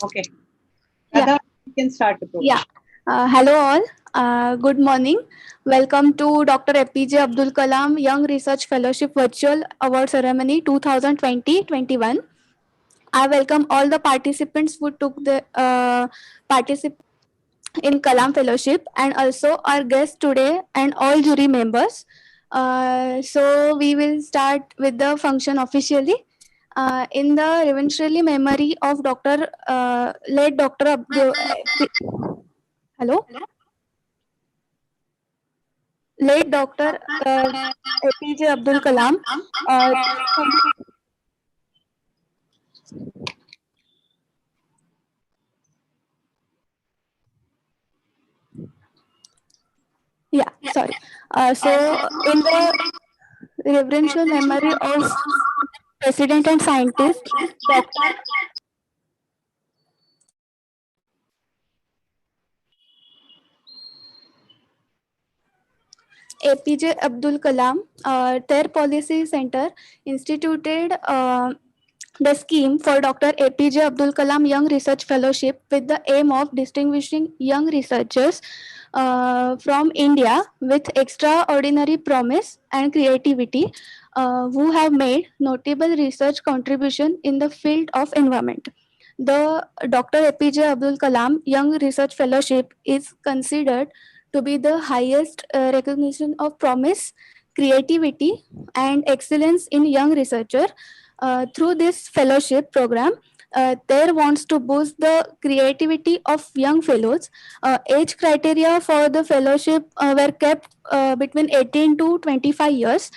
Okay. Yeah. Radha, you can start the program. Yeah. Hello all. Good morning. Welcome to Dr. APJ Abdul Kalam Young Research Fellowship Virtual Award Ceremony 2020-21. I welcome all the participants who took the particip in Kalam Fellowship and also our guests today and all jury members. So we will start with the function officially. In the reverentially memory of late Dr. Hello, late Dr. APJ Abdul Kalam. Uh, yeah, sorry. So in the reverential memory of President and scientist Dr. APJ Abdul Kalam, their policy center instituted the scheme for Dr. APJ Abdul Kalam Young Research Fellowship with the aim of distinguishing young researchers from India with extraordinary promise and creativity who have made notable research contribution in the field of environment. The Dr. APJ Abdul Kalam Young Research Fellowship is considered to be the highest recognition of promise, creativity, and excellence in young researcher. Through this fellowship program, there wants to boost the creativity of young fellows. Age criteria for the fellowship were kept between 18 to 25 years.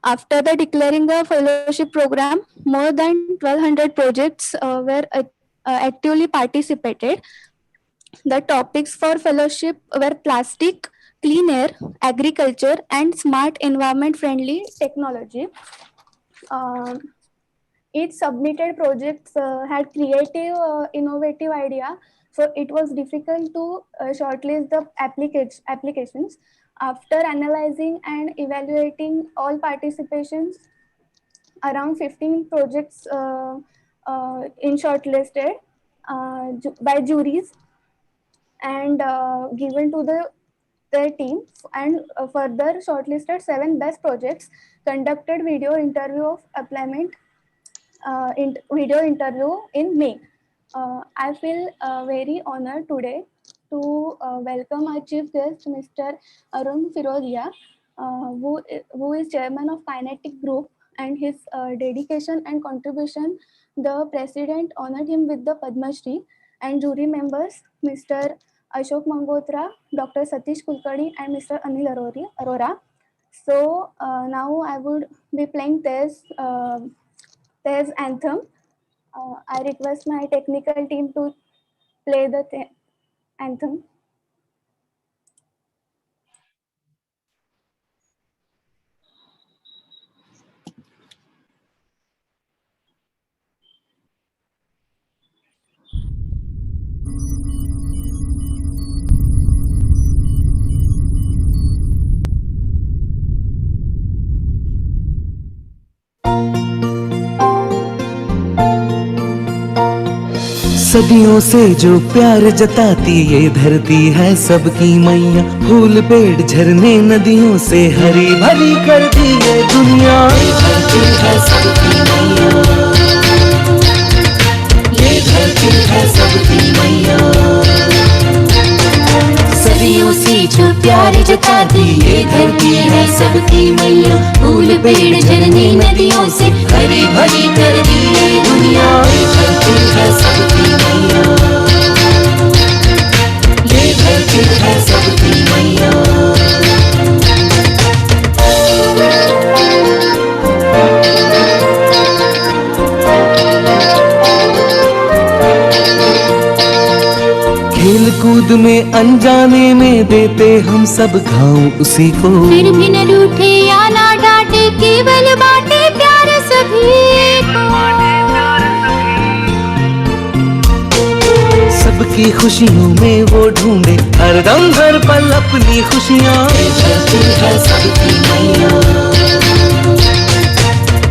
After the declaring the fellowship program, more than 1,200 projects were actively participated. The topics for fellowship were plastic, clean air, agriculture, and smart environment friendly technology. Um, each submitted projects had creative, innovative idea, so it was difficult to shortlist the applications. After analyzing and evaluating all participations, around 15 projects in shortlisted by juries and given to their team, and further shortlisted 7 best projects, conducted video interview of employment video interview in May. I feel very honored today to welcome our chief guest, Mr. Arun Firodia, who is chairman of Kinetic Group, and his dedication and contribution. The president honored him with the Padma Shri, and jury members, Mr. Ashok Mangotra, Dr. Satish Kulkarni, and Mr. Anil Arora. So now I would be playing there's anthem. I request my technical team to play the anthem. सदियों से जो प्यार जताती ये धरती है सबकी मैया, फूल पेड़ झरने नदियों से हरी भरी कर दी ये दुनिया। ये धरती है सबकी मैया, ये धरती है सबकी मैया। सदियों से जो प्यार जताती ये धरती है सबकी मैया, फूल पेड़ झरने नदियों से हरी भरी कर दी ये दुनिया। ये धरती है सबकी मैया, ये धरती है सबकी मैया। खेल कूद में अनजाने में देते हम सब घाव उसी को, फिर भी न रूठे या ना डांटे, केवल बाटे प्यार सभी को। सबकी खुशियों में वो ढूंढे हरदम हर पल अपनी खुशियाँ। ये धरती है सबकी मैया,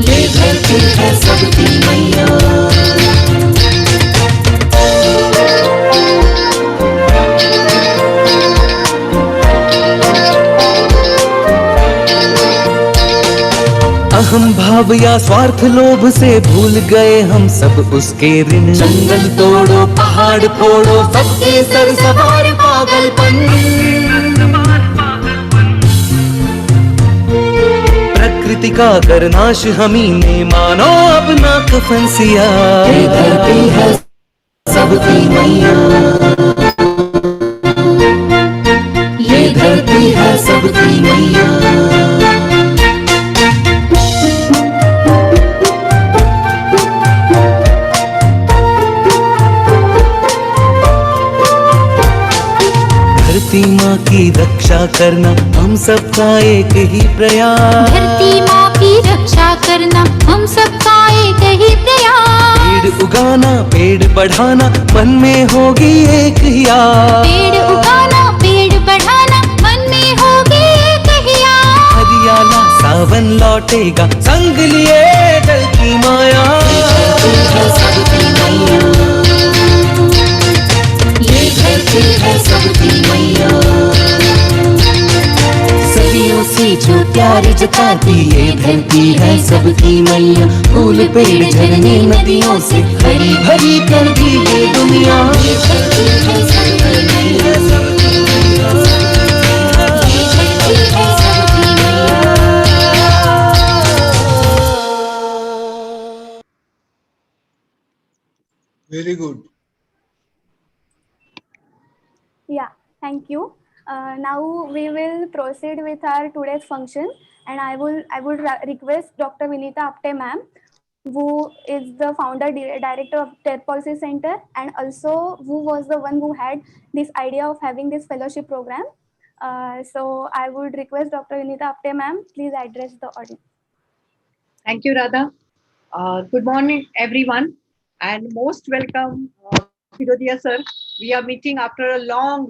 ये धरती है सबकी मैया। भाव या स्वार्थ लोभ से भूल गए हम सब उसके ऋण। जंगल तोड़ो पहाड़ फोड़ो सबके सर सवार पागलपन। प्रकृति का करनाश हमी ने मानो अपना कफन सिया। ये धरती है सबकी मैया, ये धरती है सबकी मैया। धरती माँ की रक्षा करना हम सबका एक ही प्रयास। धरती माँ की रक्षा करना हम सबका एक ही प्रयास। पेड़ उगाना पेड़ बढ़ाना मन में होगी एक ही आस। पेड़ उगाना पेड़ बढ़ाना मन में होगी एक ही आस। हरियाला सावन लौटेगा संग लिए जल की माया। ये धरती है सबकी मैया, सदियों से जो प्यार जताती ये धरती है सबकी मैया। फूल पेड़ झरने नदियों से हरी भरी कर दी ये दुनिया। ये धरती है सबकी मैया, ये धरती है सबकी मैया। Very good. Yeah, thank you. Now we will proceed with our today's function, and I would request Dr. Vinita Apte ma'am, who is the founder director of TER Policy Center, and also who was the one who had this idea of having this fellowship program. So I would request Dr. Vinita Apte ma'am, please address the audience. Thank you, Radha. Good morning, everyone, and most welcome, Firodia sir. We are meeting after a long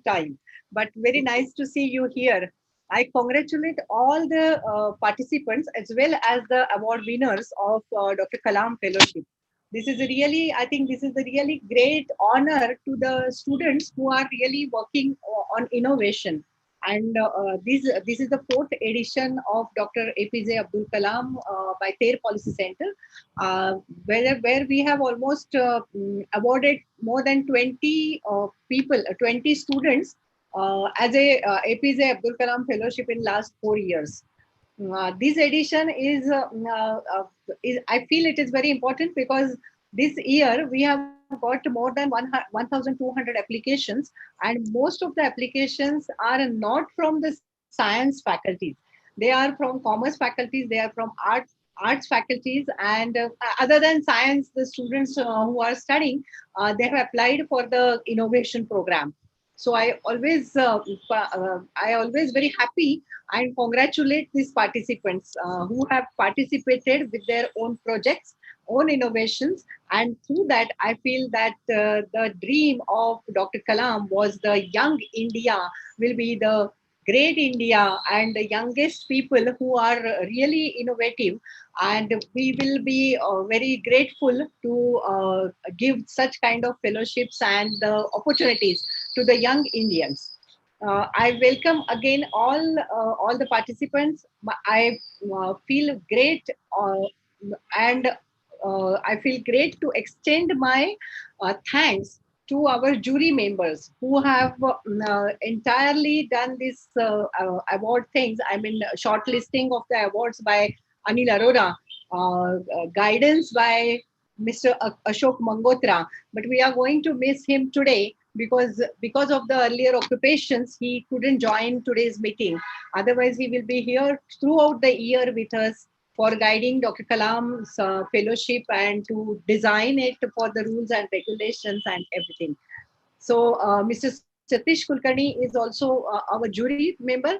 time, but very nice to see you here. I congratulate all the participants as well as the award winners of Dr. Kalam Fellowship. This is really, I think this is a really great honor to the students who are really working on innovation. And this is the fourth edition of Dr. APJ Abdul Kalam by TER Policy Center, where we have almost awarded more than 20 people, 20 students as a APJ Abdul Kalam Fellowship in last 4 years. This edition is I feel it is very important because this year we have got more than 1,200 applications, and most of the applications are not from the science faculties. They are from commerce faculties, they are from arts faculties, and other than science, the students who are studying, they have applied for the innovation program. So I always very happy and congratulate these participants who have participated with their own projects, own innovations, and through that I feel that the dream of Dr. Kalam was the young India will be the great India and the youngest people who are really innovative, and we will be very grateful to give such kind of fellowships and opportunities to the young Indians. I welcome again all the participants. I feel great and I feel great to extend my thanks to our jury members who have entirely done this award things. I mean, shortlisting of the awards by Anil Arora, guidance by Mr. Ashok Mangotra. But we are going to miss him today because of the earlier occupations, he couldn't join today's meeting. Otherwise, he will be here throughout the year with us for guiding Dr. Kalam's fellowship and to design it for the rules and regulations and everything. So Mr. Satish Kulkarni is also our jury member.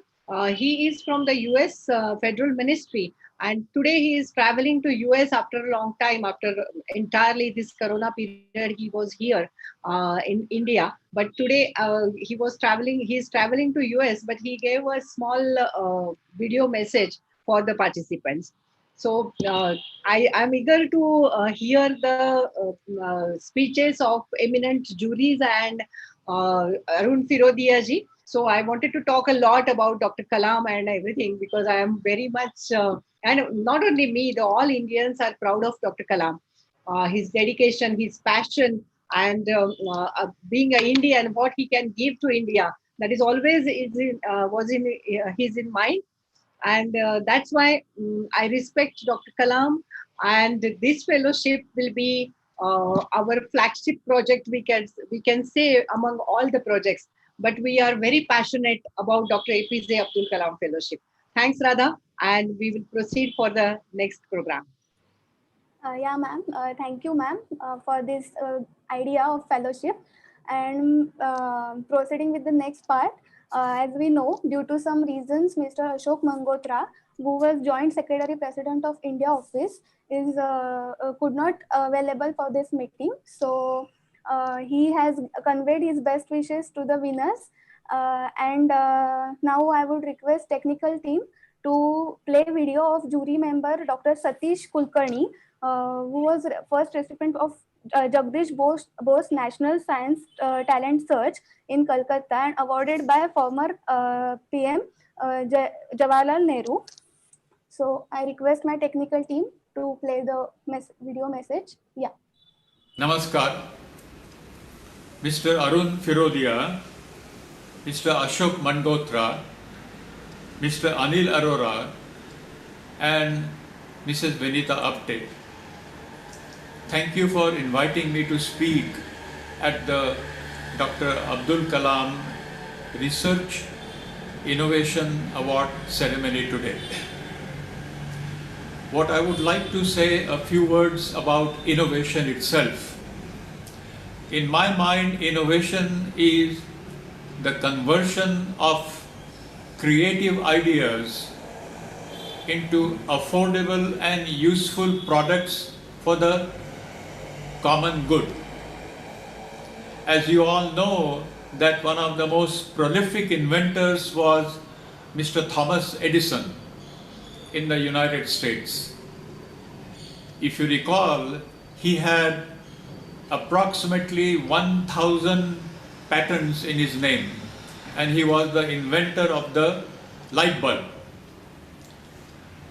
He is from the US Federal Ministry, and today he is traveling to US after a long time, after entirely this Corona period. He was here in India, but today he is traveling to US, but he gave a small video message for the participants. So I am eager to hear the speeches of eminent juries and Arun Firodia ji. So I wanted to talk a lot about Dr. Kalam and everything because I am very much and not only me, the all Indians are proud of Dr. Kalam. His dedication, his passion, and being an Indian, what he can give to India, that is always was in his in mind. And that's why I respect Dr. Kalam, and this fellowship will be our flagship project. We can say among all the projects, but we are very passionate about Dr. APJ Abdul Kalam Fellowship. Thanks, Radha, and we will proceed for the next program. Yeah, ma'am. Thank you, ma'am, for this idea of fellowship. And proceeding with the next part, as we know, due to some reasons, Mr. Ashok Mangotra, who was Joint Secretary President of India Office, is could not available for this meeting. So he has conveyed his best wishes to the winners. And now I would request technical team to play video of jury member Dr. Satish Kulkarni, who was first recipient of Jagdish Bose National Science Talent Search in Kolkata and awarded by former PM Jawaharlal Nehru. So I request my technical team to play the video message. Yeah. Namaskar. Mr. Arun Firodia, Mr. Ashok Mangotra, Mr. Anil Arora, and Mrs. Venita Apte. Thank you for inviting me to speak at the Dr. Abdul Kalam Research Innovation Award ceremony today. What I would like to say a few words about innovation itself. In my mind, innovation is the conversion of creative ideas into affordable and useful products for the common good. As you all know, that one of the most prolific inventors was Mr. Thomas Edison in the United States. If you recall, he had approximately 1,000 patents in his name, and he was the inventor of the light bulb.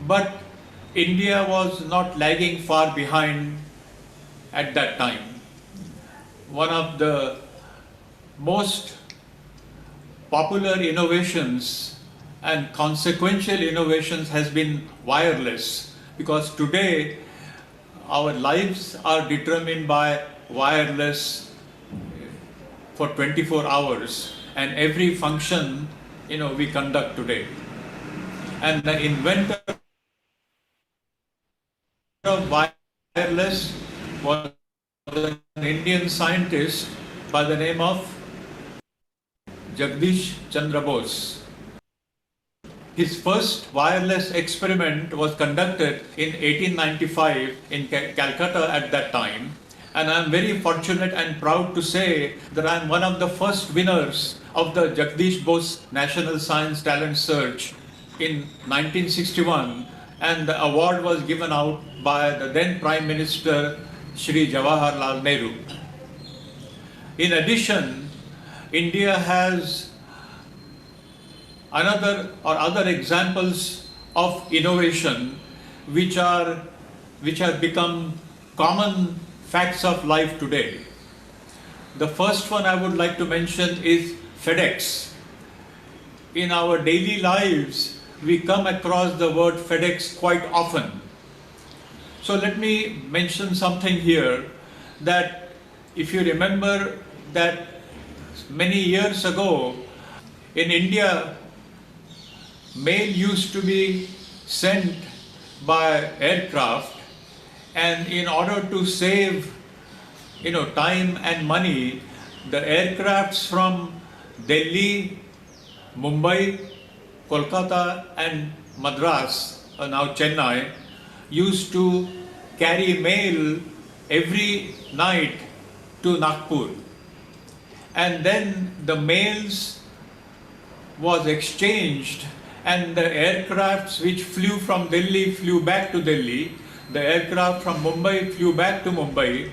But India was not lagging far behind at that time. One of the most popular innovations and consequential innovations has been wireless, because today our lives are determined by wireless for 24 hours, and every function we conduct today. And the inventor of wireless was an Indian scientist by the name of Jagdish Chandra Bose. His first wireless experiment was conducted in 1895 in Calcutta at that time, and I am very fortunate and proud to say that I am one of the first winners of the Jagdish Bose National Science Talent Search in 1961, and the award was given out by the then Prime Minister Shri Jawaharlal Nehru. In addition, India has other examples of innovation which have become common facts of life today. The first one I would like to mention is FedEx. In our daily lives, we come across the word FedEx quite often. So let me mention something here, that if you remember that many years ago in India, mail used to be sent by aircraft, and in order to save time and money, the aircrafts from Delhi, Mumbai, Kolkata and Madras, now Chennai, used to carry mail every night to Nagpur. And then the mails was exchanged, and the aircrafts which flew from Delhi flew back to Delhi, the aircraft from Mumbai flew back to Mumbai,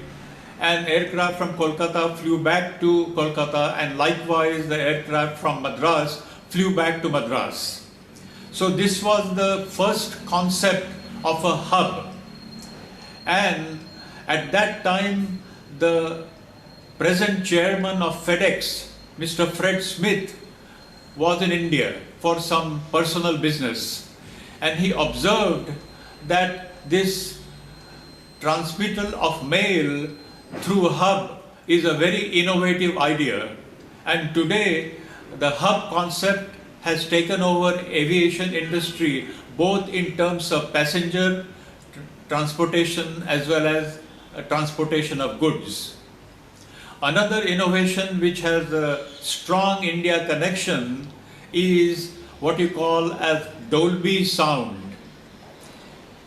and aircraft from Kolkata flew back to Kolkata, and likewise the aircraft from Madras flew back to Madras. So this was the first concept of a hub. And at that time, the present chairman of FedEx, Mr. Fred Smith, was in India for some personal business. And he observed that this transmittal of mail through a hub is a very innovative idea. And today, the hub concept has taken over aviation industry, both in terms of passenger transportation as well as transportation of goods. Another innovation which has a strong India connection is what you call as Dolby sound.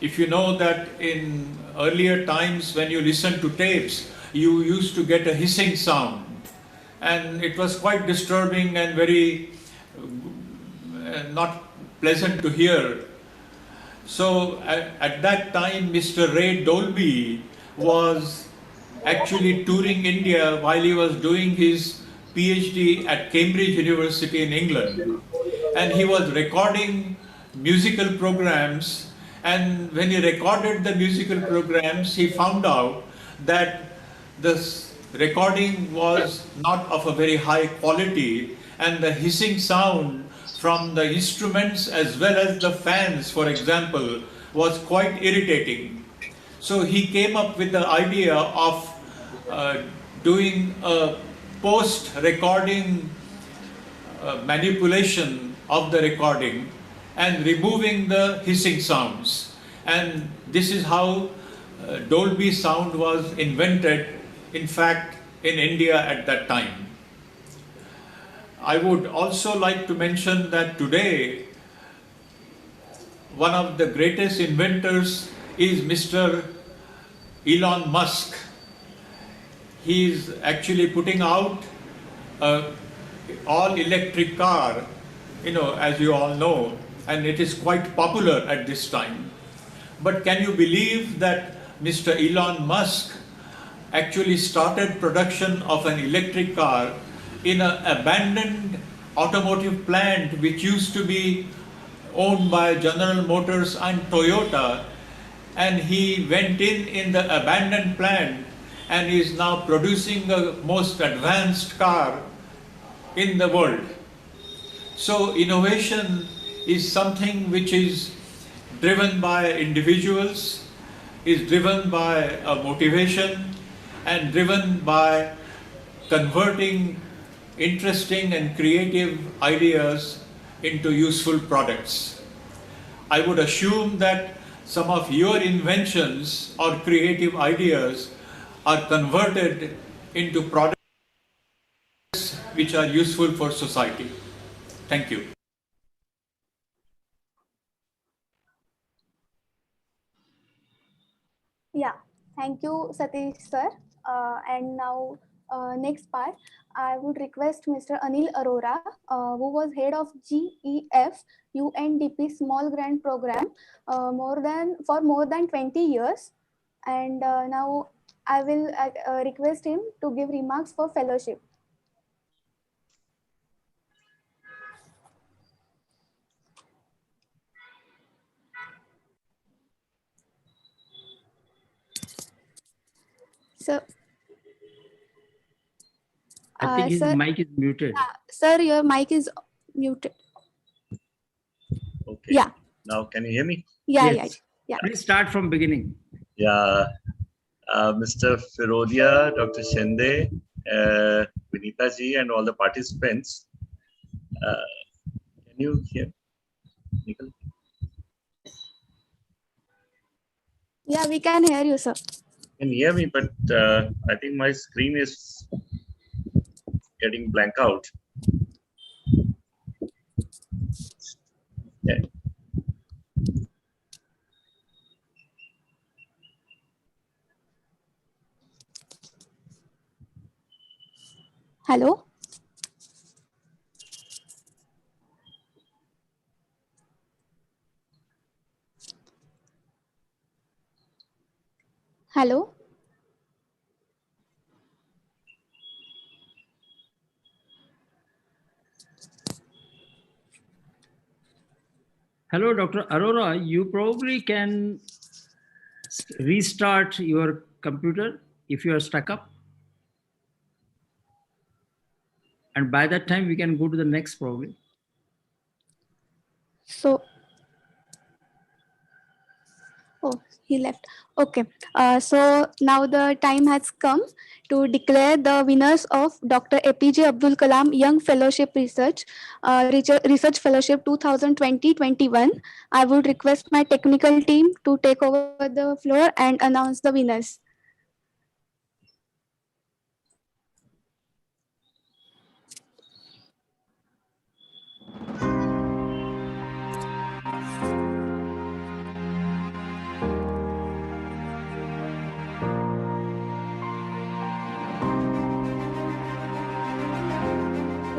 If you know that in earlier times when you listen to tapes, you used to get a hissing sound, and it was quite disturbing and very not pleasant to hear. So at that time, Mr. Ray Dolby was actually touring India while he was doing his PhD at Cambridge University in England. And he was recording musical programs. And when he recorded the musical programs, he found out that this recording was not of a very high quality, and the hissing sound from the instruments as well as the fans, for example, was quite irritating. So he came up with the idea of doing a post-recording manipulation of the recording and removing the hissing sounds. And this is how Dolby sound was invented, in fact, in India at that time. I would also like to mention that today, one of the greatest inventors is Mr. Elon Musk. He is actually putting out an all-electric car, as you all know, and it is quite popular at this time. But can you believe that Mr. Elon Musk actually started production of an electric car in an abandoned automotive plant which used to be owned by General Motors and Toyota, and he went in the abandoned plant and is now producing the most advanced car in the world. So innovation is something which is driven by individuals, is driven by a motivation, and driven by converting interesting and creative ideas into useful products. I would assume that some of your inventions or creative ideas are converted into products which are useful for society. Thank you. Yeah, thank you, Satish sir. And now, next part, I would request Mr. Anil Arora, who was head of GEF UNDP Small Grant Program for more than 20 years. And now I will request him to give remarks for fellowship. So, I think his sir, mic is muted. sir, your mic is muted. Okay. Yeah. Now, can you hear me? Yeah, Yes. yeah. Please start from beginning. Yeah. Mr. Firodia, Dr. Shende, Vinita ji, and all the participants. Can you hear? Nikhil? Yeah, we can hear you, sir. You can hear me, but I think my screen is getting blank out. Yeah. Hello? Hello? Hello, Dr. Arora. You probably can restart your computer if you are stuck up. And by that time, we can go to the next probably. So, oh, he left. Okay. So now the time has come to declare the winners of Dr. APJ Abdul Kalam Young Fellowship Research Fellowship 2020-21. I would request my technical team to take over the floor and announce the winners.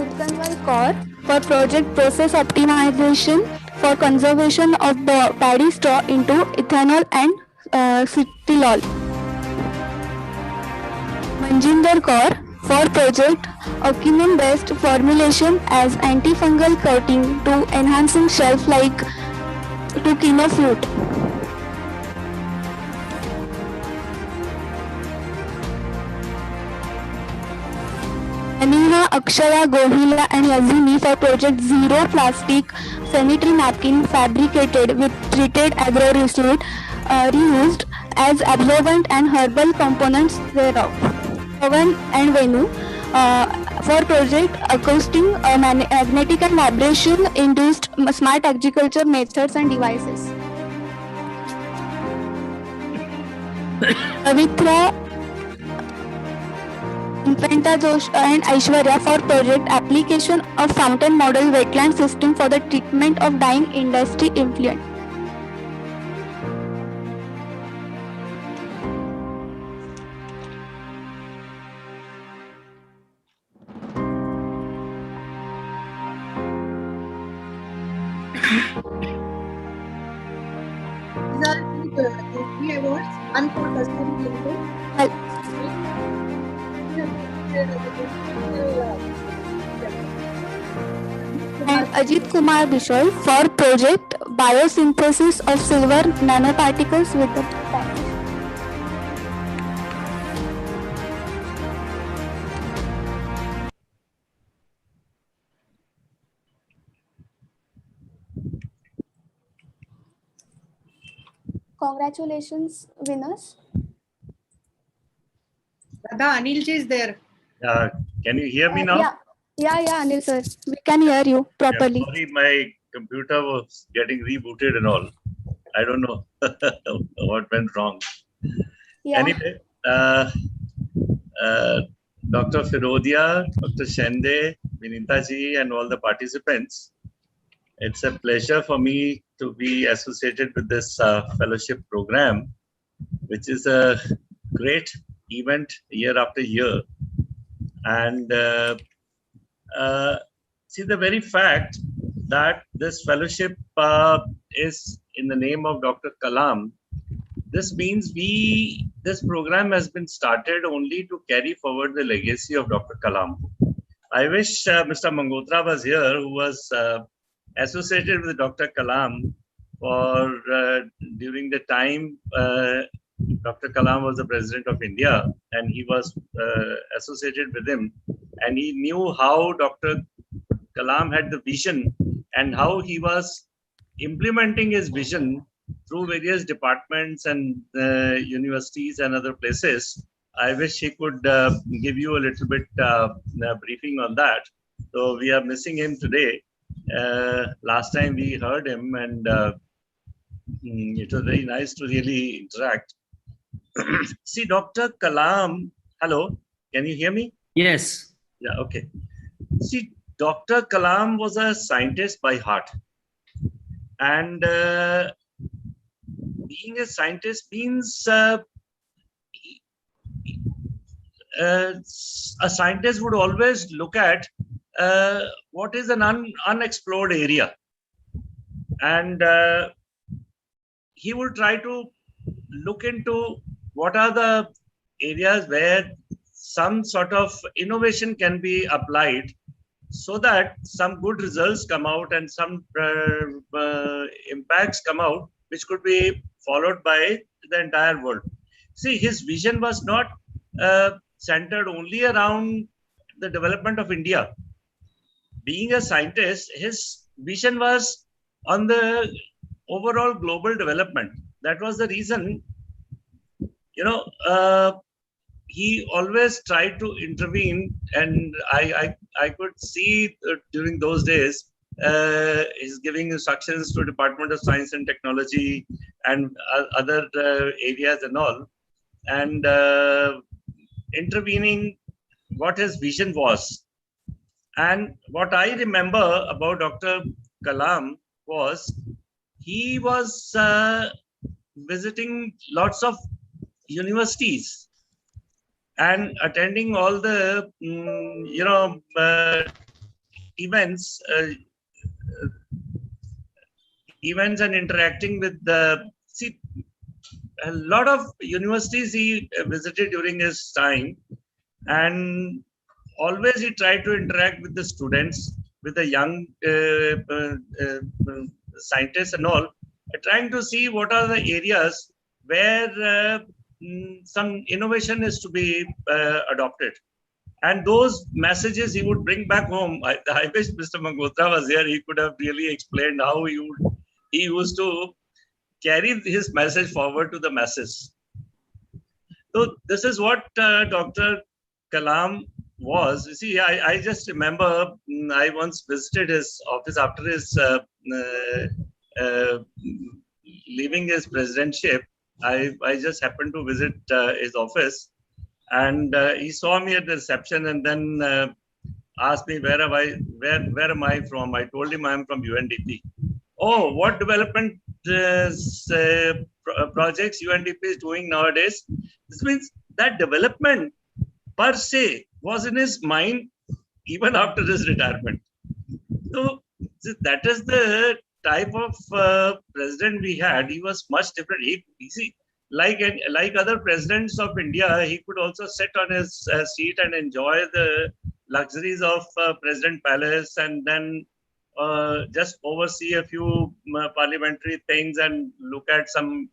Utkanwal Kaur for project process optimization for conservation of paddy straw into ethanol and citylol. Manjinder Kaur for project Ocumin based formulation as antifungal coating to enhancing shelf life to kino fruit. Aneha, Akshara, Gohila and Yazini for project Zero Plastic Sanitary Napkin fabricated with treated agro reused as absorbent and herbal components thereof. Pavan and Venu for project Acoustic Magnetic and Vibration Induced Smart Agriculture Methods and Devices. Pavitra, Infanta Josh and Aishwarya for project application of fountain model wetland system for the treatment of dying industry effluent. These are the three awards. One for Kasturi Limited. And Ajit Kumar Bishoy for project biosynthesis of silver nanoparticles with the Congratulations, winners. Radha, Anil ji is there. Can you hear me now? Yeah, Anil sir. We can hear you properly. Yeah, sorry, my computer was getting rebooted and all. I don't know what went wrong. Yeah. Anyway, Dr. Firodia, Dr. Shende, Vinita ji, and all the participants, it's a pleasure for me to be associated with this fellowship program, which is a great event year after year. And see, the very fact that this fellowship is in the name of Dr. Kalam, this means this program has been started only to carry forward the legacy of Dr. Kalam. I wish Mr. Mangotra was here, who was associated with Dr. Kalam for during the time Dr. Kalam was the President of India, and he was associated with him, and he knew how Dr. Kalam had the vision and how he was implementing his vision through various departments and universities and other places. I wish he could give you a little bit briefing on that. So we are missing him today. Last time we heard him, and it was very nice to really interact. See, Dr. Kalam, hello, can you hear me? Yes. Yeah, okay. See, Dr. Kalam was a scientist by heart. And being a scientist means a scientist would always look at what is an unexplored area. And he would try to look into what are the areas where some sort of innovation can be applied so that some good results come out and some impacts come out, which could be followed by the entire world. See, his vision was not centered only around the development of India. Being a scientist, his vision was on the overall global development. That was the reason, he always tried to intervene, and I could see during those days he's giving instructions to Department of Science and Technology and other areas and all, and intervening what his vision was. And what I remember about Dr. Kalam was he was visiting lots of universities and attending all the events and interacting with the a lot of universities he visited during his time, and always he tried to interact with the students, with the young scientists and all, trying to see what are the areas where some innovation is to be adopted. And those messages he would bring back home. I wish Mr. Mangotra was here. He could have really explained how he used to carry his message forward to the masses. So this is what Dr. Kalam was. You see, I just remember I once visited his office after his leaving his presidentship. I just happened to visit his office, and he saw me at the reception and then asked me where am I from. I told him I'm from UNDP. Oh, what development projects UNDP is doing nowadays? This means that development per se was in his mind even after his retirement. So that is the type of president we had. He was much different. He see, like other presidents of India, he could also sit on his seat and enjoy the luxuries of President Palace, and then just oversee a few parliamentary things and look at some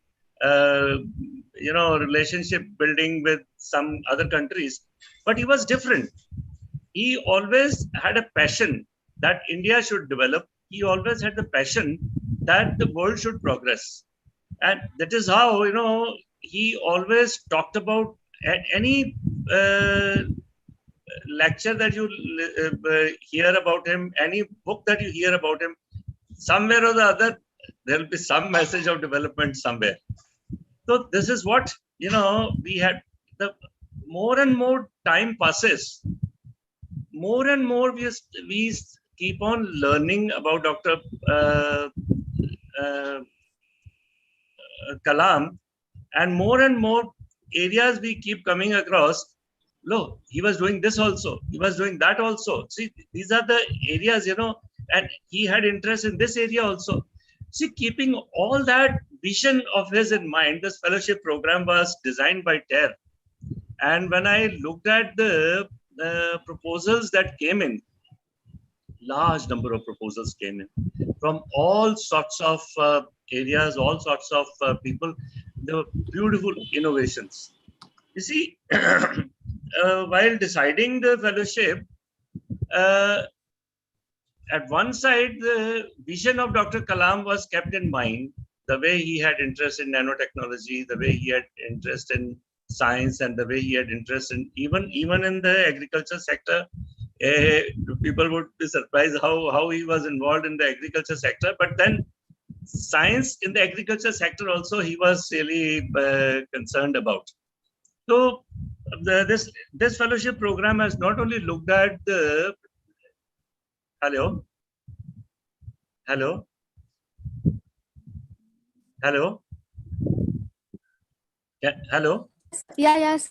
relationship building with some other countries. But he was different. He always had a passion that India should develop. He always had the passion that the world should progress. And that is how, he always talked about at any lecture that you hear about him, any book that you hear about him, somewhere or the other, there will be some message of development somewhere. So this is what, we had. The more and more time passes, more and more we keep on learning about Dr. Kalam, and more areas we keep coming across. Look, he was doing this also, he was doing that also. See, these are the areas, and he had interest in this area also. See, keeping all that vision of his in mind, this fellowship program was designed by TER. And when I looked at the proposals that came in, large number of proposals came in from all sorts of areas, all sorts of people. They were beautiful innovations. You see, while deciding the fellowship, at one side, the vision of Dr. Kalam was kept in mind, the way he had interest in nanotechnology, the way he had interest in science, and the way he had interest in even in the agriculture sector. People would be surprised how he was involved in the agriculture sector, but then science in the agriculture sector also he was really concerned about. So this fellowship program has not only looked at the hello. Yeah, hello. Yeah, yes.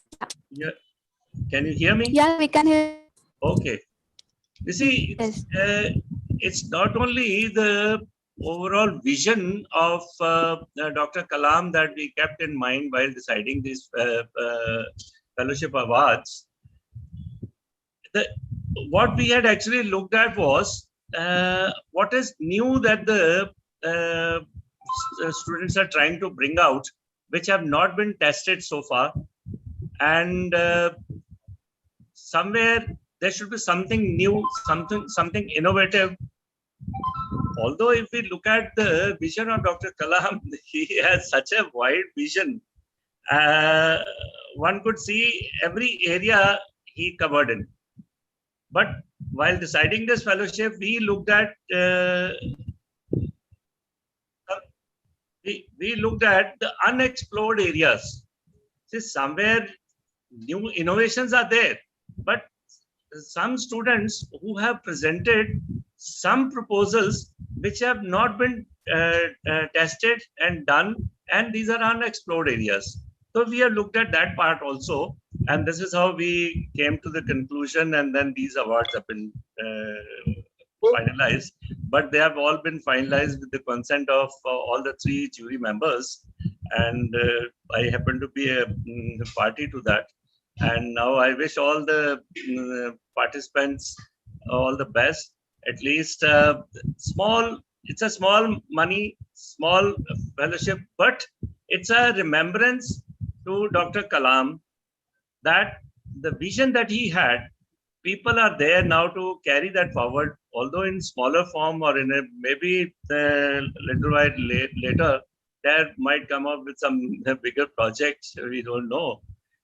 Yeah. Can you hear me? Yeah, we can hear. Okay. You see, it's not only the overall vision of Dr. Kalam that we kept in mind while deciding these fellowship awards. The what we had actually looked at was what is new that the students are trying to bring out, which have not been tested so far, and somewhere there should be something new, something innovative. Although if we look at the vision of Dr. Kalam, he has such a wide vision. One could see every area he covered in. But while deciding this fellowship, we looked at we looked at the unexplored areas. See, somewhere new innovations are there, but some students who have presented some proposals which have not been tested and done, and these are unexplored areas. So we have looked at that part also, and this is how we came to the conclusion, and then these awards have been finalized. But they have all been finalized with the consent of all the 3 jury members, and I happen to be a party to that. And now I wish all the participants all the best. At least small, it's a small money, small fellowship, but it's a remembrance to Dr. Kalam that the vision that he had, people are there now to carry that forward, although in smaller form or in a maybe little while later, there might come up with some bigger projects, we don't know.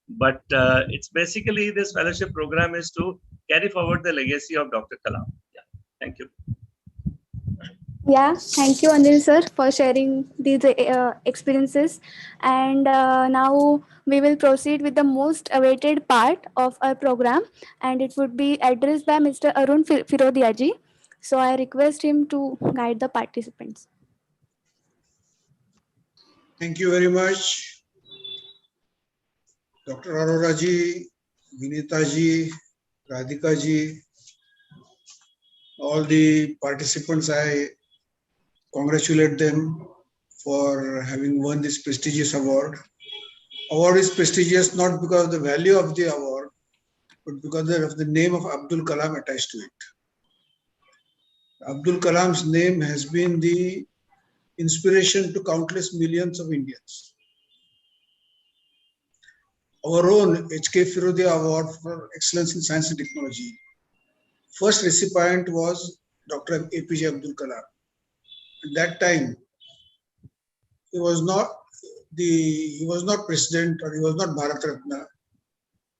But it's basically this fellowship program is to carry forward the legacy of Dr. Kalam. Yeah, thank you. Yeah, thank you, Anil sir, for sharing these experiences. And now we will proceed with the most awaited part of our program, and it would be addressed by Mr. Arun Firodiaji. So I request him to guide the participants. Thank you very much, Dr. Arora ji, Vinita ji, Radhika ji, all the participants. I congratulate them for having won this prestigious award. Award is prestigious not because of the value of the award, but because of the name of Abdul Kalam attached to it. Abdul Kalam's name has been the inspiration to countless millions of Indians. Our own H.K. Firodia Award for Excellence in Science and Technology, first recipient was Dr. APJ Abdul Kalam. At that time, he was not president, or he was not Bharat Ratna,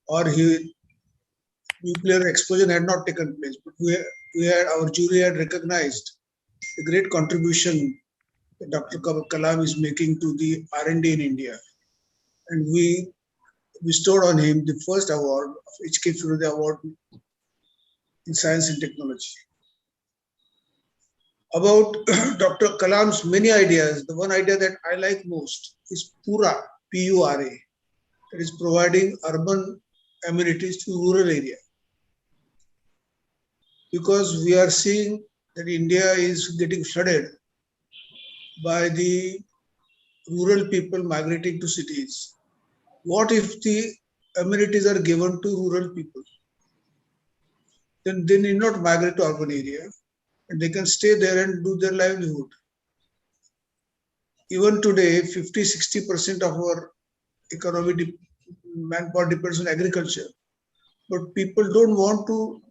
or nuclear explosion had not taken place. But our jury had recognized the great contribution that Dr. Kalam is making to the R&D in India, and we bestowed on him the first award of H.K. Firodia Award in Science and Technology. About Dr. Kalam's many ideas, the one idea that I like most is PURA, P-U-R-A, that is providing urban amenities to rural area. Because we are seeing that India is getting flooded by the rural people migrating to cities. What if the amenities are given to rural people? Then they need not migrate to urban area, and they can stay there and do their livelihood. Even today, 50-60% of our economy, manpower depends on agriculture. But people don't want to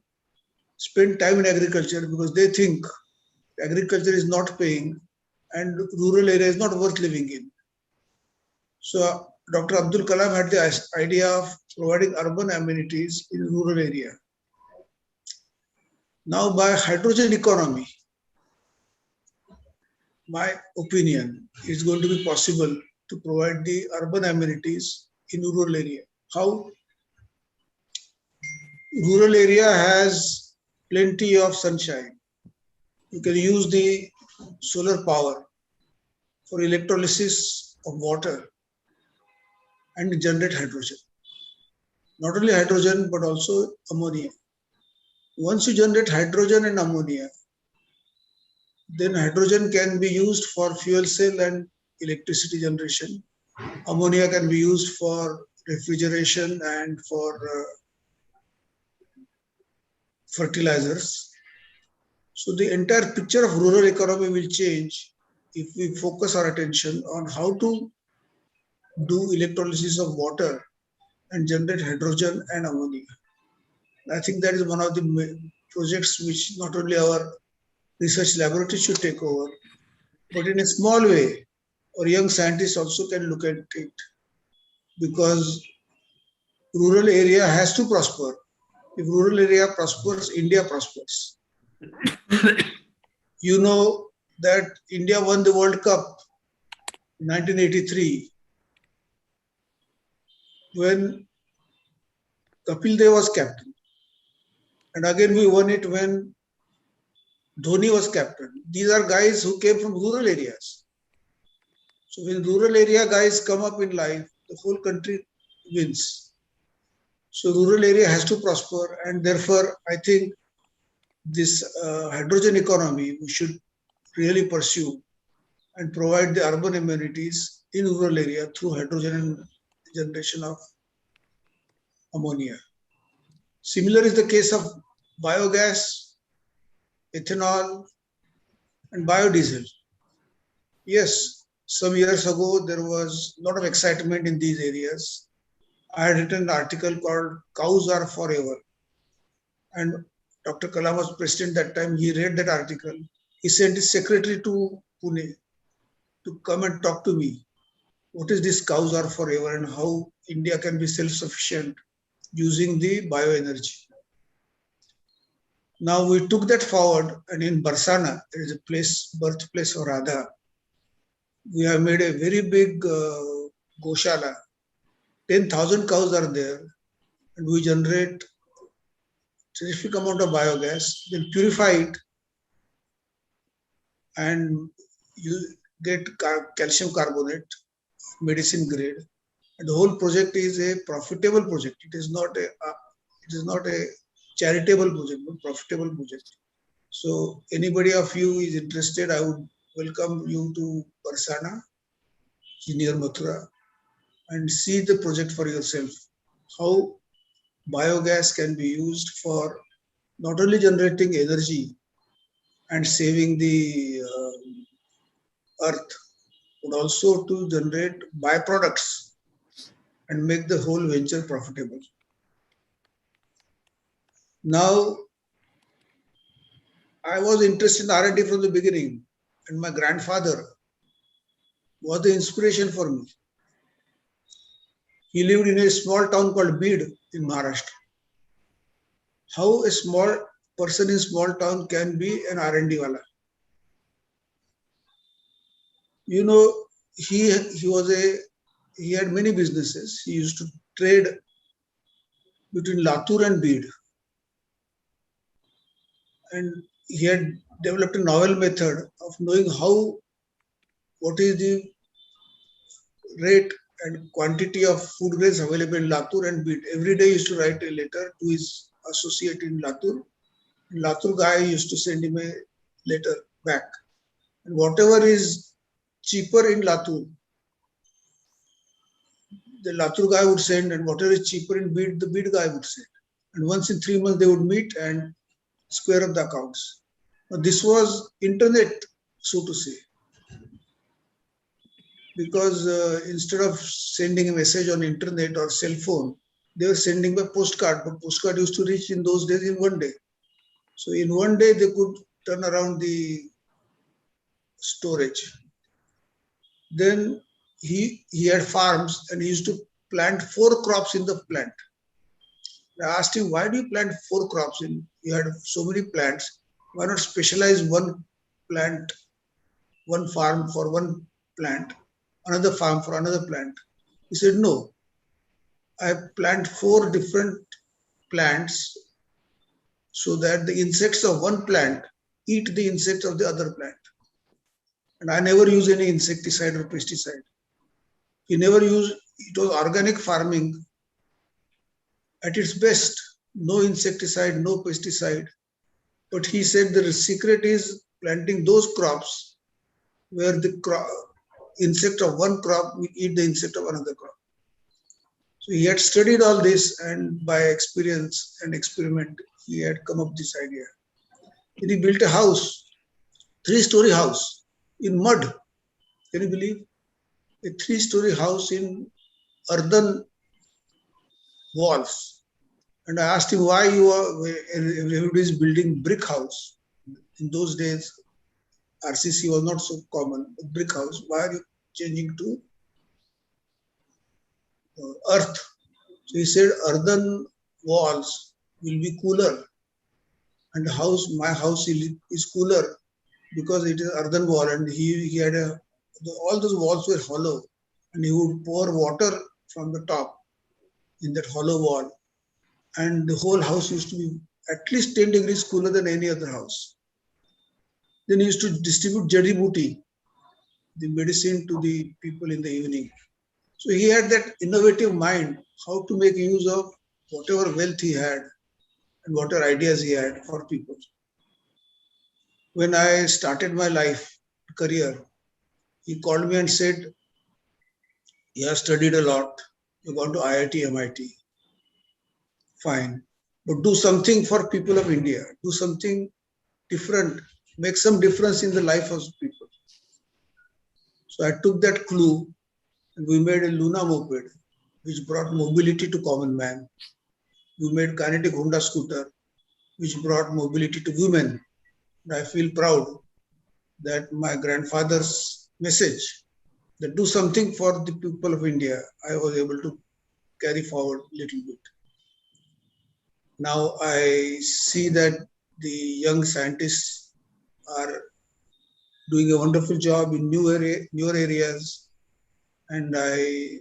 spend time in agriculture because they think agriculture is not paying and rural area is not worth living in. So Dr. Abdul Kalam had the idea of providing urban amenities in rural area. Now, by hydrogen economy, my opinion, it's going to be possible to provide the urban amenities in rural area. How? Rural area has plenty of sunshine. You can use the solar power for electrolysis of water and generate hydrogen. Not only hydrogen, but also ammonia. Once you generate hydrogen and ammonia, then hydrogen can be used for fuel cell and electricity generation. Ammonia can be used for refrigeration and for fertilizers. So the entire picture of rural economy will change if we focus our attention on how to do electrolysis of water and generate hydrogen and ammonia. I think that is one of the projects which not only our research laboratory should take over, but in a small way, our young scientists also can look at it, because rural area has to prosper. If rural area prospers, India prospers. You know that India won the World Cup in 1983 when Kapil Dev was captain. And again we won it when Dhoni was captain. These are guys who came from rural areas. So when rural area guys come up in life, the whole country wins. So rural area has to prosper, and therefore I think this hydrogen economy we should really pursue and provide the urban amenities in rural area through hydrogen and generation of ammonia. Similar is the case of biogas, ethanol, and biodiesel. Yes, some years ago there was a lot of excitement in these areas. I had written an article called Cows Are Forever. And Dr. Kalam was president that time. He read that article. He sent his secretary to Pune to come and talk to me. What is this cows are forever and how India can be self-sufficient using the bioenergy. Now we took that forward, and in Barsana, there is a place, birthplace of Radha. We have made a very big Goshala. 10,000 cows are there, and we generate terrific amount of biogas, then purify it, and you get calcium carbonate, medicine grade. And the whole project is a profitable project. It is not a charitable project, but profitable project. So anybody of you is interested, I would welcome you to Barsana, near Mathura, and see the project for yourself. How biogas can be used for not only generating energy and saving the earth, but also to generate byproducts and make the whole venture profitable. Now, I was interested in R&D from the beginning, and my grandfather was the inspiration for me. He lived in a small town called Beed in Maharashtra. How a small person in small town can be an R&D wala? You know, he had many businesses. He used to trade between Latur and Beed. And he had developed a novel method of knowing what is the rate and quantity of food grains available in Latur and Beed. Every day he used to write a letter to his associate in Latur. And Latur guy used to send him a letter back. And whatever is cheaper in Latur, the Latur guy would send, and whatever is cheaper in Beed, the Beed guy would send. And once in 3 months they would meet and square up the accounts. Now, this was internet, so to say. Because instead of sending a message on internet or cell phone, they were sending by postcard, but postcard used to reach in those days in 1 day. So in 1 day, they could turn around the storage. Then he had farms, and he used to plant 4 crops in the plant. I asked him, why do you plant 4 crops? You had so many plants. Why not specialize one plant, one farm for one plant, another farm for another plant? He said, no, I plant 4 different plants so that the insects of one plant eat the insects of the other plant. And I never use any insecticide or pesticide. He never used, it was organic farming at its best. No insecticide, no pesticide. But he said the secret is planting those crops where the insect of one crop will eat the insect of another crop. So he had studied all this, and by experience and experiment, he had come up this idea. Then he built a house, 3-story house in mud. Can you believe? A 3-story house in earthen walls. And I asked him why everybody is building brick house. In those days, RCC was not so common. A brick house. Why are you changing to earth? So he said, earthen walls will be cooler, and my house is cooler because it is earthen wall, and he had all those walls were hollow, and he would pour water from the top in that hollow wall, and the whole house used to be at least 10 degrees cooler than any other house. Then he used to distribute jadi booty, the medicine, to the people in the evening. So he had that innovative mind, how to make use of whatever wealth he had and whatever ideas he had for people. When I started my career, he called me and said, "You have studied a lot. You've gone to IIT, MIT. Fine. But do something for people of India. Do something different. Make some difference in the life of people." So I took that clue, and we made a Luna moped, which brought mobility to common man. We made kinetic Honda scooter, which brought mobility to women. And I feel proud that my grandfather's message, that do something for the people of India, I was able to carry forward a little bit. Now I see that the young scientists are doing a wonderful job in newer areas, and I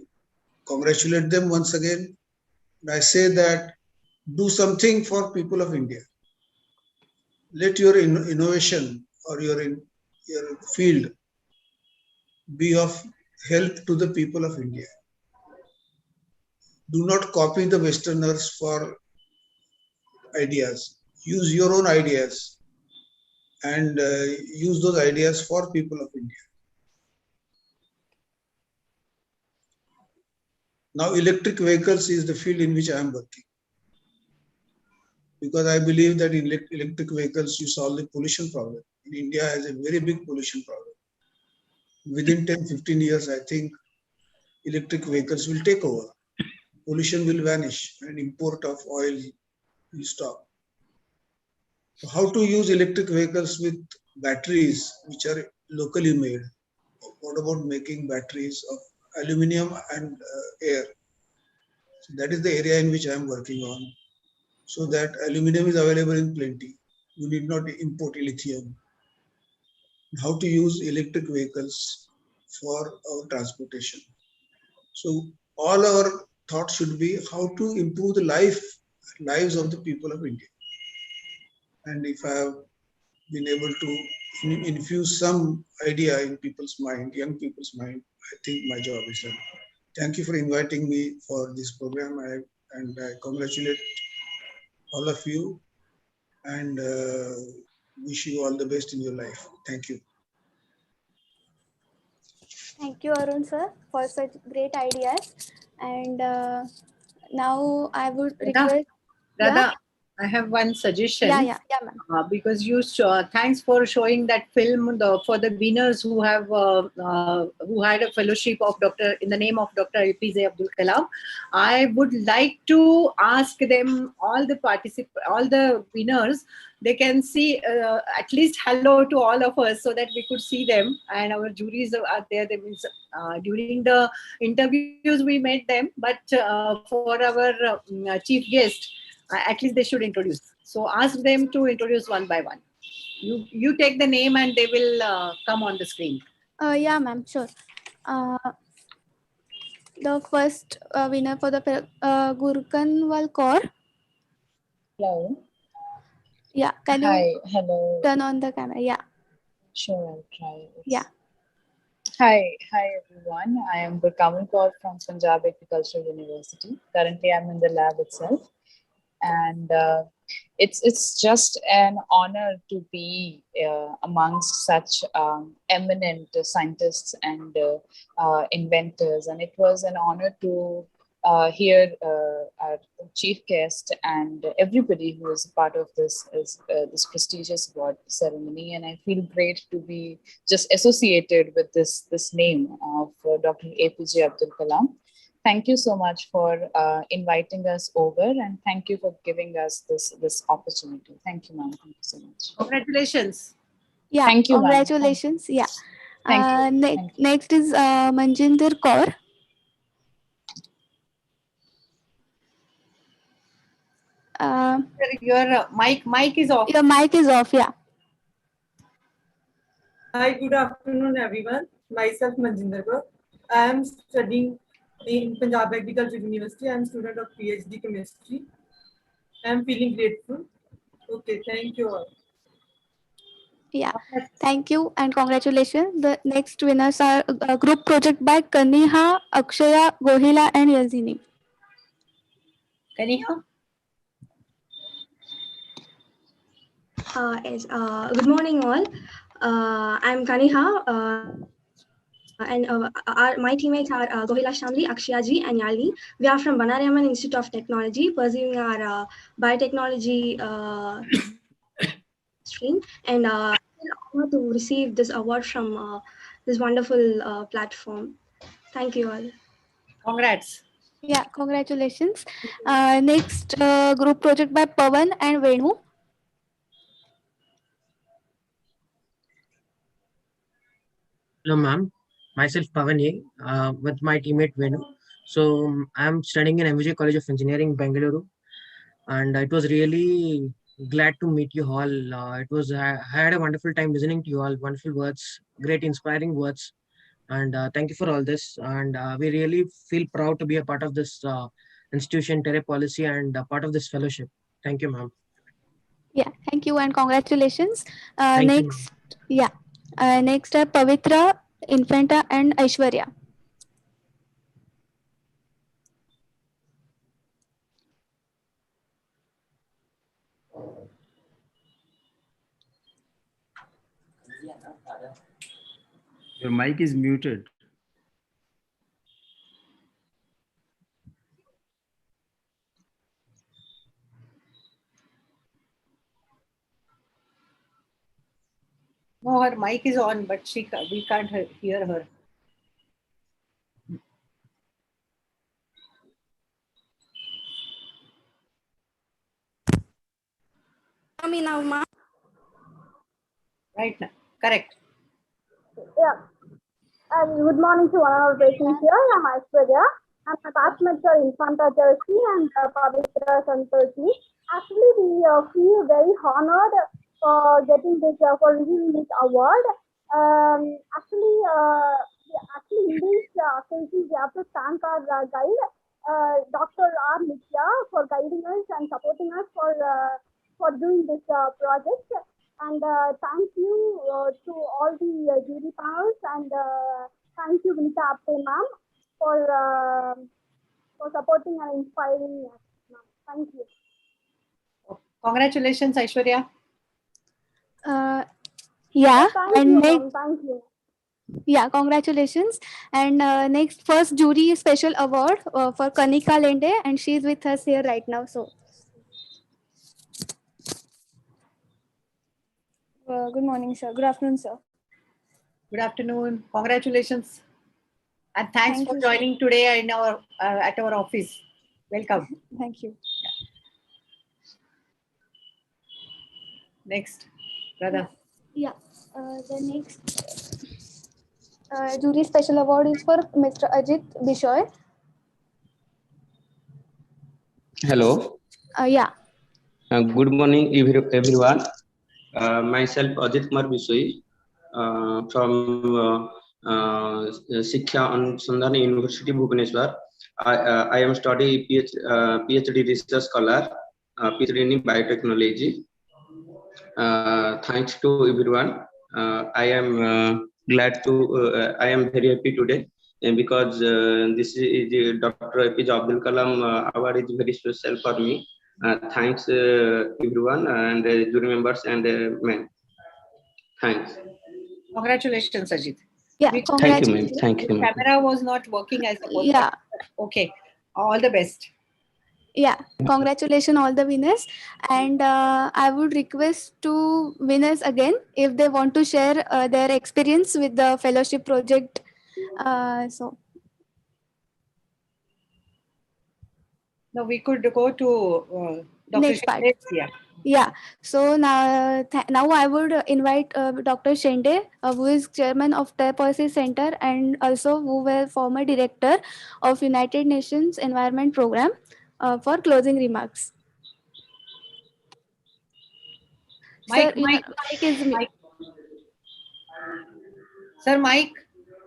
congratulate them once again. And I say that do something for people of India. Let your innovation or your field be of help to the people of India. Do not copy the Westerners for ideas. Use your own ideas and use those ideas for people of India. Now, electric vehicles is the field in which I am working, because I believe that in electric vehicles you solve the pollution problem. In India has a very big pollution problem. Within 10-15 years, I think electric vehicles will take over. Pollution will vanish and import of oil will stop. So how to use electric vehicles with batteries which are locally made? What about making batteries of aluminum and air? So that is the area in which I am working on, so that aluminum is available in plenty. You need not import lithium. How to use electric vehicles for our transportation. So all our thought should be how to improve the lives of the people of India. And if I have been able to infuse some idea in people's mind, young people's mind, I think my job is done. Thank you for inviting me for this program, and I congratulate all of you and wish you all the best in your life. Thank you. Thank you, Arun sir, for such great ideas. And now I would request. Radha, I have one suggestion. Yeah, ma'am. Because thanks for showing that film for the winners who have who had a fellowship of in the name of Dr. APJ Abdul Kalam. I would like to ask them, all the winners, they can see at least hello to all of us, so that we could see them, and our juries are there. They means during the interviews we met them, but for our chief guest, at least they should introduce. So ask them to introduce one by one. You take the name and they will come on the screen. Yeah, ma'am, sure. The first winner for the Gurkanwal Kaur. Hello. Yeah, can you hello. turn on the camera? Yeah. Sure, I'll try. Yeah. Hi everyone. I am Gurkanwal Kaur from Punjab Agricultural University. Currently, I'm in the lab itself, and it's just an honor to be amongst such eminent scientists and inventors, and it was an honor to here our chief guest and everybody who is a part of this prestigious award ceremony. And I feel great to be just associated with this name of Dr. APJ Abdul Kalam. Thank you so much for inviting us over, and thank you for giving us this opportunity. Thank you, ma'am. Thank you so much. Congratulations. Yeah, Thank you, ma'am. congratulations. Yeah. Thank you. Thank you. Next is Manjinder Kaur. Your mic is off. Your mic is off, yeah. Hi, good afternoon, everyone. Myself, Manjinder Kaur. I am studying in Punjab Agriculture University. I am student of PhD Chemistry. I am feeling grateful. Okay, thank you all. Yeah, thank you and congratulations. The next winners are a group project by Kaniha, Akshaya, Gohila and Yazini. Kaniha? Yes, good morning all. I'm Kaniha and my teammates are Gohila Shamli, Akshaya Ji and Yali. We are from Banariaman Institute of Technology pursuing our biotechnology stream, and I'm honored to receive this award from this wonderful platform. Thank you all. Congrats. Yeah, congratulations. Next group project by Pawan and Venu. Hello, ma'am. Myself, Pavan here, with my teammate Venu. So, I'm studying in MVJ College of Engineering, Bengaluru. And it was really glad to meet you all. I had a wonderful time listening to you all, wonderful words, great inspiring words. And thank you for all this. And we really feel proud to be a part of this institution, Terra Policy, and part of this fellowship. Thank you, ma'am. Yeah, thank you and congratulations. Thank you, Next, yeah. Next are Pavitra, Infanta and Aishwarya. Your mic is muted. No, her mic is on, but we can't hear her. Me now, ma'am. Right now, correct. Yeah. And good morning to all our patients here. I'm Aishwarya. And my classmates are Infanta Jersey and Pavitra Santoshi. Actually, we feel very honored for getting this, for receiving this award. Actually, in this occasion, we have to thank our guide, Dr. R. Nitya, for guiding us and supporting us for doing this project. And thank you to all the jury panels, and thank you, Vinita Apte ma'am, for supporting and inspiring us. Thank you. Congratulations, Aishwarya. Yeah, Thank and you, next, ma'am. Thank you. yeah, congratulations. And next, first jury special award for Kanika Lende, and she's with us here right now. So, good morning, sir. Good afternoon, sir. Good afternoon. Congratulations. And thanks Thank for you, joining today in our at our office. Welcome. Thank you. Next, Radha. yeah, the next jury special award is for Mr. Ajit Bishoy. Hello. Yeah. Good morning, everyone. Myself, Ajit Kumar Bisoi, from Shiksha Anusandhan University, Bhubaneswar. I am studying PhD research scholar, PhD in biotechnology. Thanks to everyone. I am glad to. I am very happy today, and because this is Dr. APJ Abdul Kalam award is very special for me. Thanks everyone and jury members and men. Thanks. Congratulations, Ajit. Yeah, Thank you, ma'am. Thank you, The ma'am. camera was not working, I suppose. Yeah. Okay. All the best. Yeah, congratulations all the winners, and I would request to winners again if they want to share their experience with the fellowship project. So Now we could go to Dr. next part. Shinde. Yeah. Yeah. So now I would invite Dr. Shende, who is chairman of TER Policy Center and also who were former director of United Nations Environment Program, for closing remarks. Sir, Mike, Mike, mic is mute. Mike. Sir, Mike.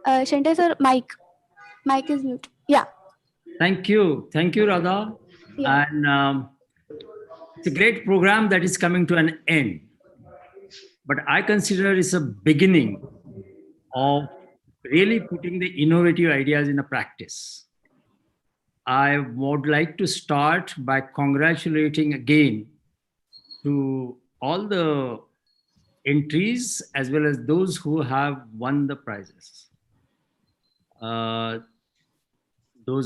Shende sir, mic is mute. Yeah. Thank you, Radha. Yeah. And it's a great program that is coming to an end. But I consider it's a beginning of really putting the innovative ideas in a practice. I would like to start by congratulating again to all the entries as well as those who have won the prizes. Those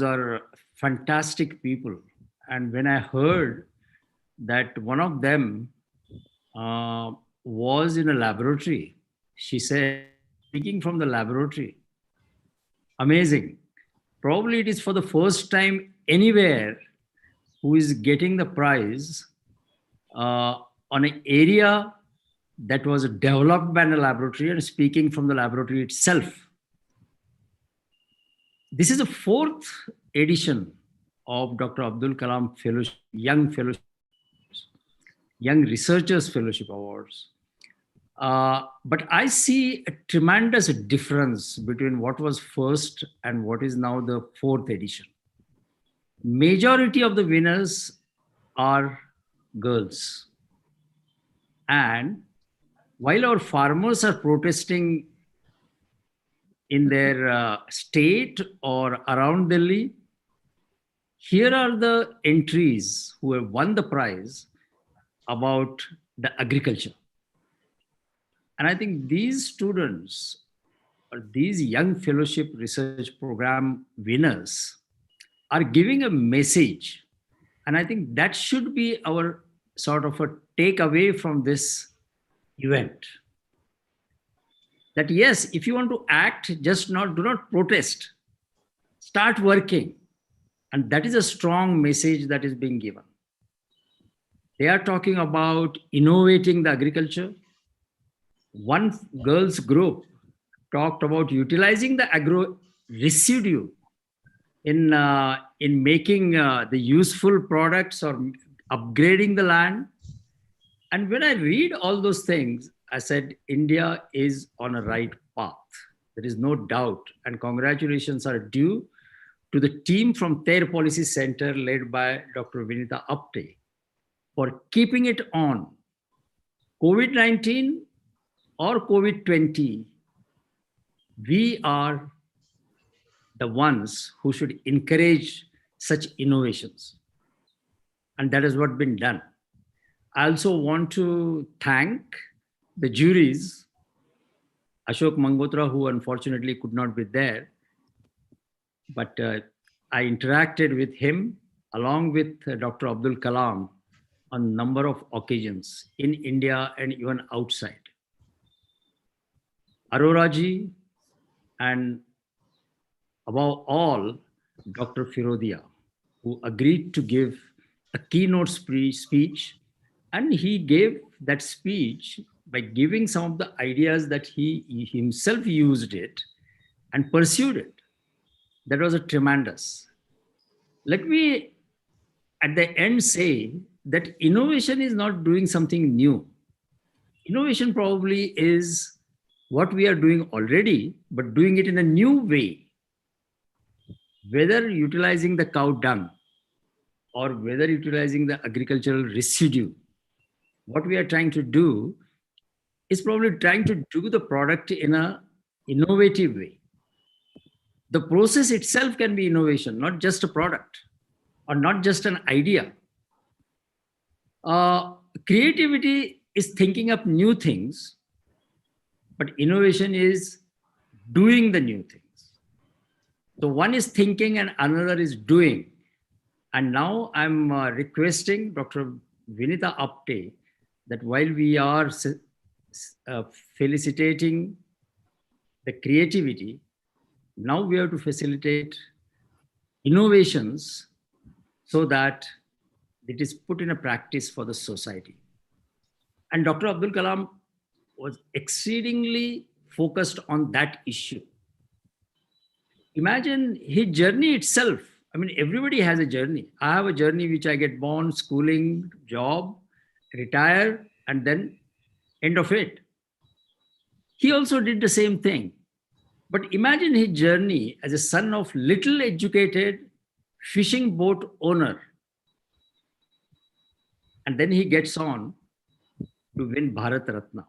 are fantastic people. And when I heard that one of them was in a laboratory, she said, speaking from the laboratory, amazing. Probably it is for the first time anywhere who is getting the prize on an area that was developed by a laboratory and speaking from the laboratory itself. This is the 4th edition of Dr. Abdul Kalam Fellowship, Young Researchers Fellowship Awards. But I see a tremendous difference between what was first and what is now the 4th edition. Majority of the winners are girls. And while our farmers are protesting in their state or around Delhi, here are the entries who have won the prize about the agriculture. And I think these students, or these young fellowship research program winners, are giving a message. And I think that should be our sort of a takeaway from this event. That yes, if you want to act, do not protest. Start working. And that is a strong message that is being given. They are talking about innovating the agriculture. One girls group talked about utilizing the agro residue in making the useful products or upgrading the land. And when I read all those things, I said, India is on a right path. There is no doubt. And congratulations are due to the team from TER Policy Center led by Dr. Vinita Apte for keeping it on. COVID-19 or COVID-20, we are the ones who should encourage such innovations. And that has what been done. I also want to thank the juries, Ashok Mangotra, who unfortunately could not be there, but I interacted with him along with Dr. Abdul Kalam on a number of occasions in India and even outside. Arora ji, and above all, Dr. Firodia, who agreed to give a keynote speech, and he gave that speech by giving some of the ideas that he himself used it and pursued it. That was a tremendous. Let me at the end say that innovation is not doing something new. Innovation probably is what we are doing already, but doing it in a new way. Whether utilizing the cow dung or whether utilizing the agricultural residue, what we are trying to do is probably trying to do the product in an innovative way. The process itself can be innovation, not just a product or not just an idea. Creativity is thinking up new things, but innovation is doing the new things. So one is thinking and another is doing. And now I'm requesting Dr. Vinita Apte that while we are felicitating the creativity, now we have to facilitate innovations so that it is put in a practice for the society. And Dr. Abdul Kalam was exceedingly focused on that issue. Imagine his journey itself. I mean, everybody has a journey. I have a journey which I get born, schooling, job, retire, and then end of it. He also did the same thing. But imagine his journey as a son of little educated fishing boat owner. And then he gets on to win Bharat Ratna,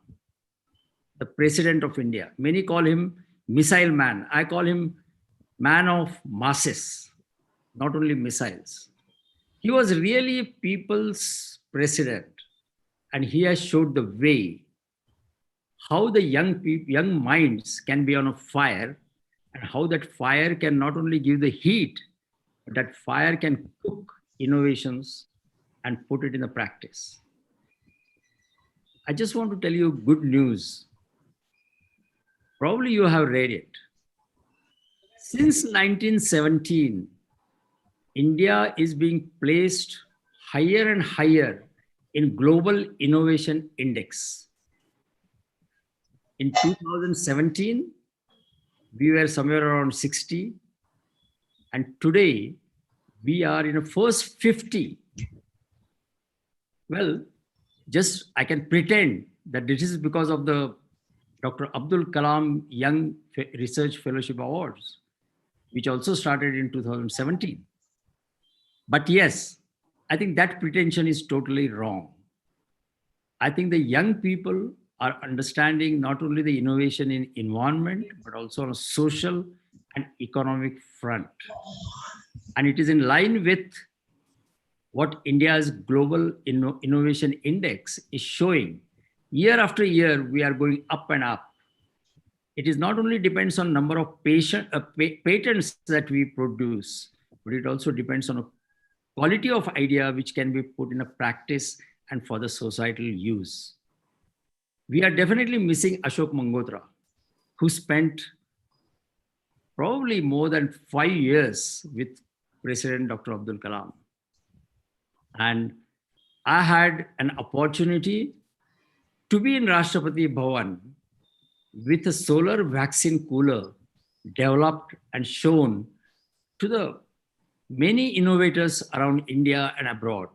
the president of India. Many call him missile man. I call him man of masses, not only missiles. He was really people's president, and he has showed the way how the young minds can be on a fire, and how that fire can not only give the heat, but that fire can cook innovations and put it in the practice. I just want to tell you good news. Probably you have read it. Since 1917, India is being placed higher and higher in Global Innovation Index. In 2017, we were somewhere around 60. And today, we are in the first 50. Well, just I can pretend that this is because of the Dr. Abdul Kalam Young Research Fellowship Awards, which also started in 2017. But yes, I think that pretension is totally wrong. I think the young people are understanding not only the innovation in environment, but also on a social and economic front. And it is in line with what India's Global Innovation Index is showing. Year after year, we are going up and up. It is not only depends on number of patents that we produce, but it also depends on a quality of idea which can be put in a practice and for the societal use. We are definitely missing Ashok Mangotra, who spent probably more than 5 years with President Dr. Abdul Kalam. And I had an opportunity to be in Rashtrapati Bhavan with a solar vaccine cooler developed and shown to the many innovators around India and abroad.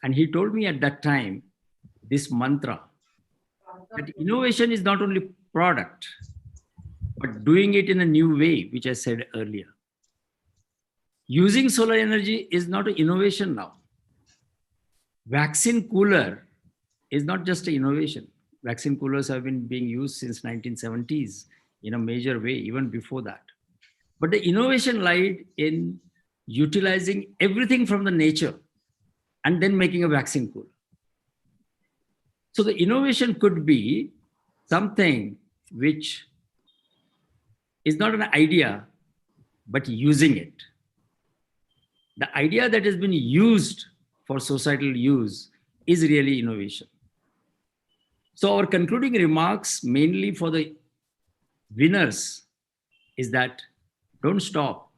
And he told me at that time, this mantra, that innovation is not only product, but doing it in a new way, which I said earlier. Using solar energy is not an innovation now. Vaccine cooler is not just an innovation. Vaccine coolers have been being used since 1970s in a major way, even before that. But the innovation lied in utilizing everything from the nature and then making a vaccine cooler. So the innovation could be something which is not an idea, but using it. The idea that has been used for societal use is really innovation. So our concluding remarks, mainly for the winners, is that don't stop.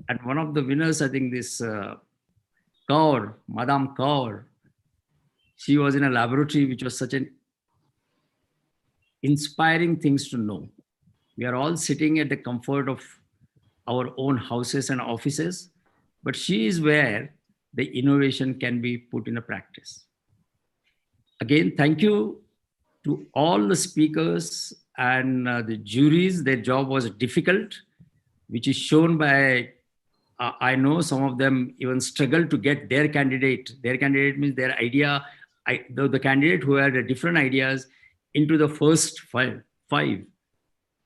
And one of the winners, I think this Kaur, Madame Kaur, she was in a laboratory which was such an inspiring things to know. We are all sitting at the comfort of our own houses and offices, but she is where the innovation can be put in a practice. Again, thank you to all the speakers and the juries. Their job was difficult, which is shown by, I know some of them even struggled to get their candidate. Their candidate means their idea, the candidate who had different ideas into the first five,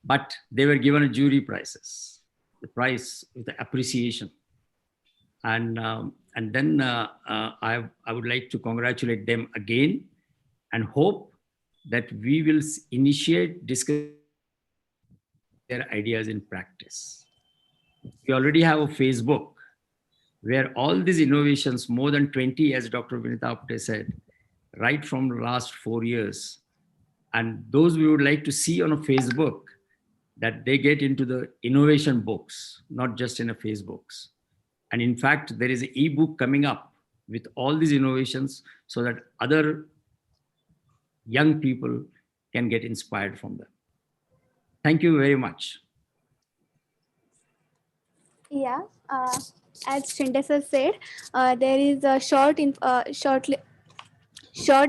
but they were given a jury prizes, the prize with the appreciation. And then I would like to congratulate them again and hope that we will discuss their ideas in practice. We already have a Facebook, where all these innovations, more than 20, as Dr. Vinita Apte said, right from the last 4 years. And those we would like to see on a Facebook, that they get into the innovation books, not just in a Facebooks. And in fact, there is an ebook coming up with all these innovations so that other young people can get inspired from them. Thank you very much. Yeah, as Shinde sir said, there is a short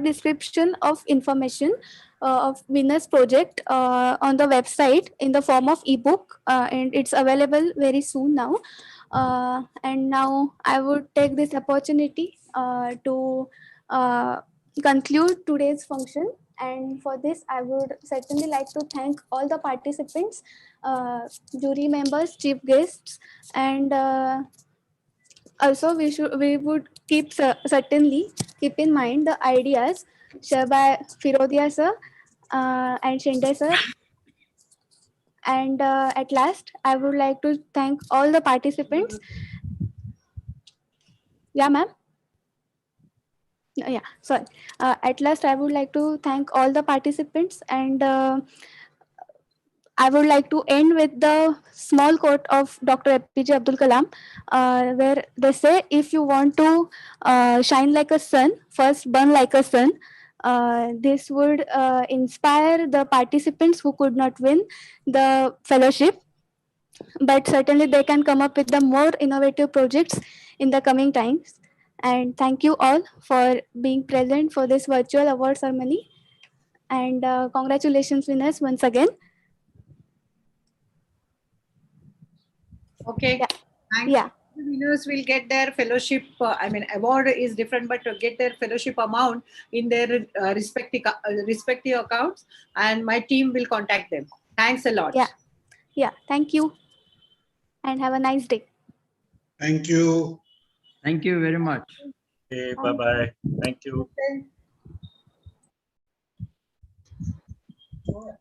description of information of Venus project on the website in the form of ebook, and it's available very soon now. And now I would take this opportunity to conclude today's function. And for this, I would certainly like to thank all the participants, jury members, chief guests, and also we would certainly keep in mind the ideas shared by Firodia sir and Shinde sir. And at last, I would like to thank all the participants. Yeah, ma'am. Yeah, sorry. At last, I would like to thank all the participants, and I would like to end with the small quote of Dr. APJ Abdul Kalam, where they say, if you want to shine like a sun, first burn like a sun. This would inspire the participants who could not win the fellowship, but certainly they can come up with the more innovative projects in the coming times. And thank you all for being present for this virtual award ceremony. And congratulations, winners, once again. Okay. Thanks. Yeah. The winners will get their fellowship. Award is different, but get their fellowship amount in their respective accounts, and my team will contact them. Thanks a lot. Yeah. Yeah. Thank you. And have a nice day. Thank you. Thank you very much. Okay, bye-bye. Thank you. Okay.